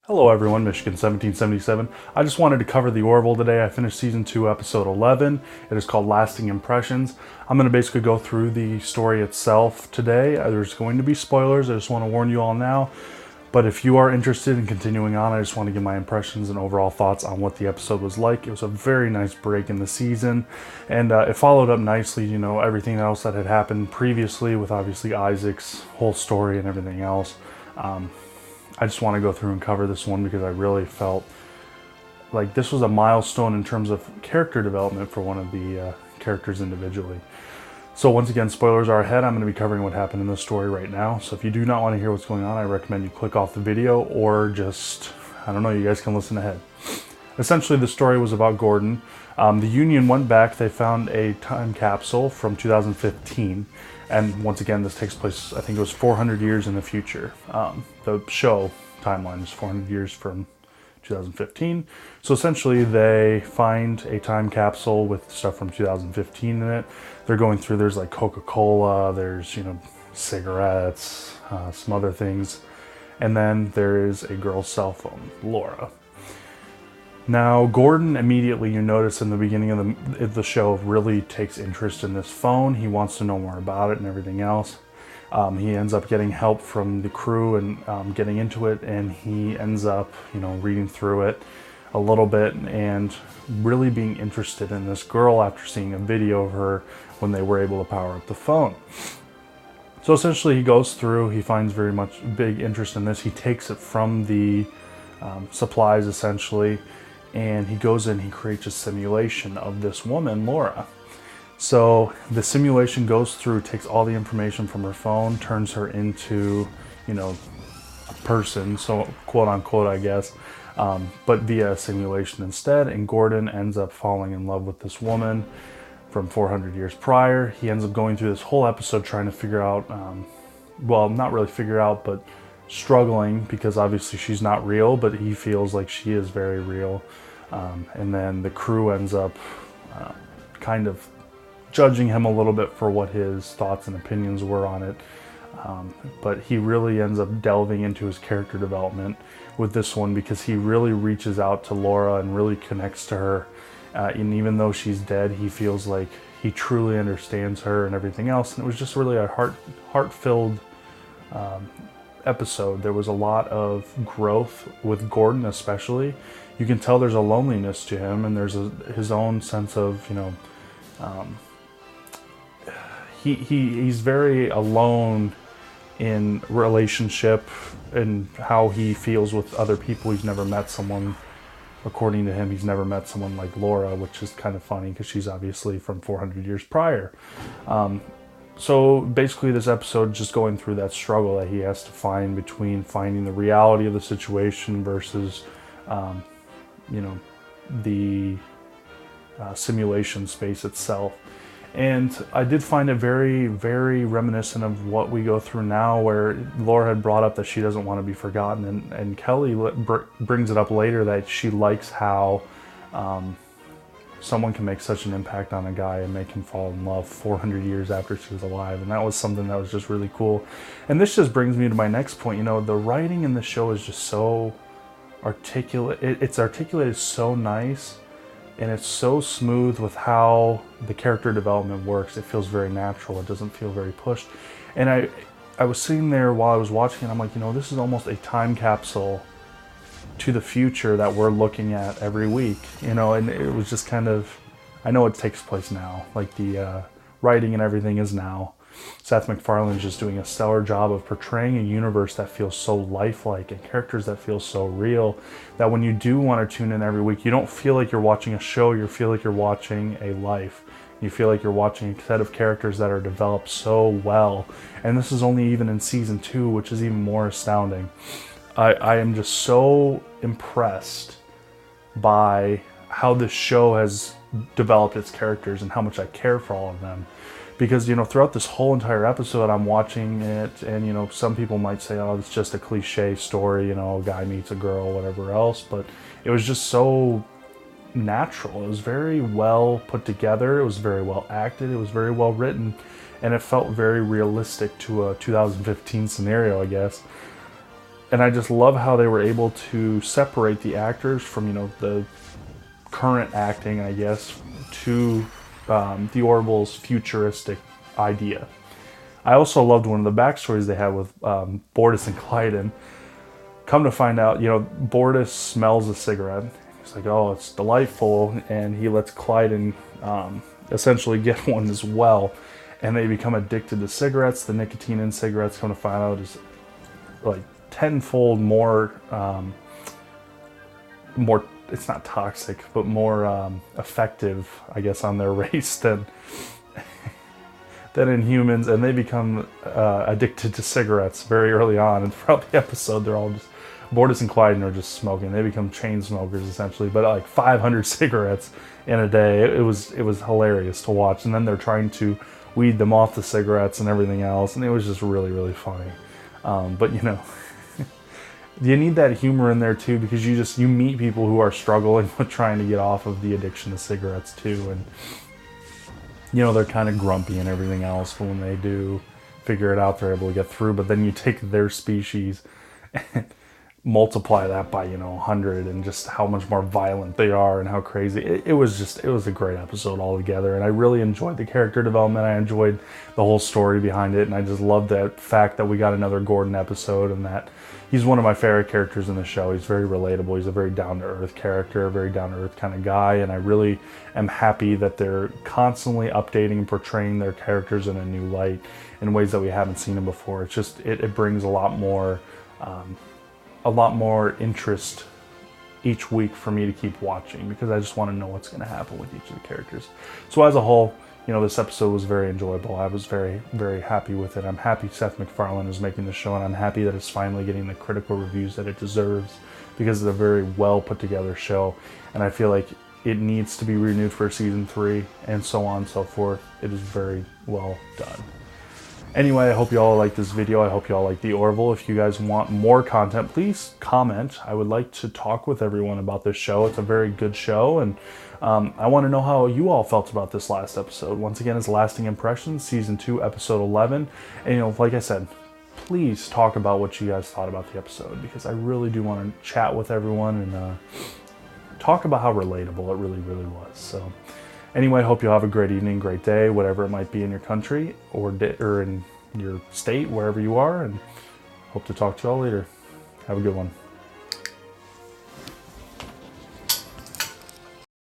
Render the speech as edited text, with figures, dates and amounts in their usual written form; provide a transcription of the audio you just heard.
Hello everyone, Michigan 1777. I just wanted to cover the Orville today. I finished season 2, episode 11. It is called Lasting Impressions. I'm going to basically go through the story itself today. There's going to be spoilers. I just want to warn you all now. But if you are interested in continuing on, I just want to give my impressions and overall thoughts on what the episode was like. It was a very nice break in the season, and it followed up nicely, everything else that had happened previously with obviously Isaac's whole story and everything else. I just want to go through and cover this one because I really felt like this was a milestone in terms of character development for one of the characters individually. So once again, spoilers are ahead. I'm going to be covering what happened in the story right now. So if you do not want to hear what's going on, I recommend you click off the video or just, I don't know, you guys can listen ahead. Essentially, the story was about Gordon. The Union went back. They found a time capsule from 2015. And once again, this takes place, I think it was 400 years in the future. The show timeline is 400 years from 2015. So essentially, they find a time capsule with stuff from 2015 in it. They're going through, there's like Coca-Cola, there's, cigarettes, some other things. And then there is a girl's cell phone, Laura. Now, Gordon immediately, you notice in the beginning of the show, really takes interest in this phone. He wants to know more about it and everything else. He ends up getting help from the crew and getting into it, and he ends up, reading through it a little bit and really being interested in this girl after seeing a video of her when they were able to power up the phone. So essentially, he goes through, he finds very much big interest in this. He takes it from the supplies, essentially, and he goes in, he creates a simulation of this woman, Laura. So the simulation goes through, takes all the information from her phone, turns her into, a person, so quote unquote, I guess, but via simulation instead. And Gordon ends up falling in love with this woman from 400 years prior. He ends up going through this whole episode trying to figure out, well, not really figure out, but struggling because obviously she's not real, but he feels like she is very real. And then the crew ends up kind of judging him a little bit for what his thoughts and opinions were on it. But he really ends up delving into his character development with this one because he really reaches out to Laura and really connects to her. And even though she's dead, he feels like he truly understands her and everything else. And it was just really a heart-filled episode. There was a lot of growth with Gordon, especially. You can tell there's a loneliness to him, and there's his own sense of, he's very alone in relationship and how he feels with other people. He's never met someone, according to him, he's never met someone like Laura, which is kind of funny because she's obviously from 400 years prior. So basically this episode just going through that struggle that he has to find between finding the reality of the situation versus, the simulation space itself. And I did find it very, very reminiscent of what we go through now, where Laura had brought up that she doesn't want to be forgotten, and Kelly brings it up later that she likes how someone can make such an impact on a guy and make him fall in love 400 years after she was alive. And that was something that was just really cool. And this just brings me to my next point. The writing in the show is just so articulate. It's articulated so nice, and it's so smooth with how the character development works. It feels very natural. It doesn't feel very pushed. And I was sitting there while I was watching, and I'm like, this is almost a time capsule to the future that we're looking at every week, and it was just kind of, I know it takes place now, like the writing and everything is now. Seth MacFarlane is just doing a stellar job of portraying a universe that feels so lifelike and characters that feel so real that when you do want to tune in every week, you don't feel like you're watching a show, you feel like you're watching a life. You feel like you're watching a set of characters that are developed so well. And this is only even in season 2, which is even more astounding. I am just so impressed by how this show has developed its characters and how much I care for all of them. Because, throughout this whole entire episode, I'm watching it, and, some people might say, oh, it's just a cliche story, a guy meets a girl, whatever else. But it was just so natural. It was very well put together. It was very well acted. It was very well written. And it felt very realistic to a 2015 scenario, I guess. And I just love how they were able to separate the actors from, you know, the current acting, I guess, to the Orville's futuristic idea. I also loved one of the backstories they had with Bortus and Clyden. Come to find out, you know, Bortus smells a cigarette. He's like, oh, it's delightful. And he lets Clyden essentially get one as well. And they become addicted to cigarettes. The nicotine in cigarettes, come to find out, is like tenfold more, it's not toxic, but more effective, I guess, on their race than in humans. And they become addicted to cigarettes very early on. And throughout the episode, they're all just, Bortus and Clyden are just smoking. They become chain smokers, essentially, but like 500 cigarettes in a day. It was hilarious to watch. And then they're trying to weed them off the cigarettes and everything else. And it was just really, really funny. But, you know, you need that humor in there too, because you meet people who are struggling with trying to get off of the addiction to cigarettes too. And, you know, they're kind of grumpy and everything else, but when they do figure it out, they're able to get through. But then you take their species and multiply that by, you know, 100, and just how much more violent they are and how crazy. It was a great episode altogether, and I really enjoyed the character development. I enjoyed the whole story behind it, and I just loved that fact that we got another Gordon episode, and that he's one of my favorite characters in the show. He's very relatable. He's a very down-to-earth character, a very down-to-earth kind of guy, and I really am happy that they're constantly updating and portraying their characters in a new light in ways that we haven't seen them before. It's just, it brings a lot more interest each week for me to keep watching, because I just want to know what's going to happen with each of the characters. So as a whole, you know, this episode was very enjoyable. I was very, very happy with it. I'm happy Seth MacFarlane is making the show, and I'm happy that it's finally getting the critical reviews that it deserves, because it's a very well put together show, and I feel like it needs to be renewed for season 3, and so on and so forth. It is very well done. Anyway, I hope you all like this video. I hope you all like the Orville. If you guys want more content, please comment. I would like to talk with everyone about this show. It's a very good show, and I want to know how you all felt about this last episode. Once again, it's Lasting Impressions, Season 2, Episode 11. And, you know, like I said, please talk about what you guys thought about the episode, because I really do want to chat with everyone and talk about how relatable it really, really was. So anyway, I hope you have a great evening, great day, whatever it might be in your country or in your state, wherever you are, and hope to talk to you all later. Have a good one.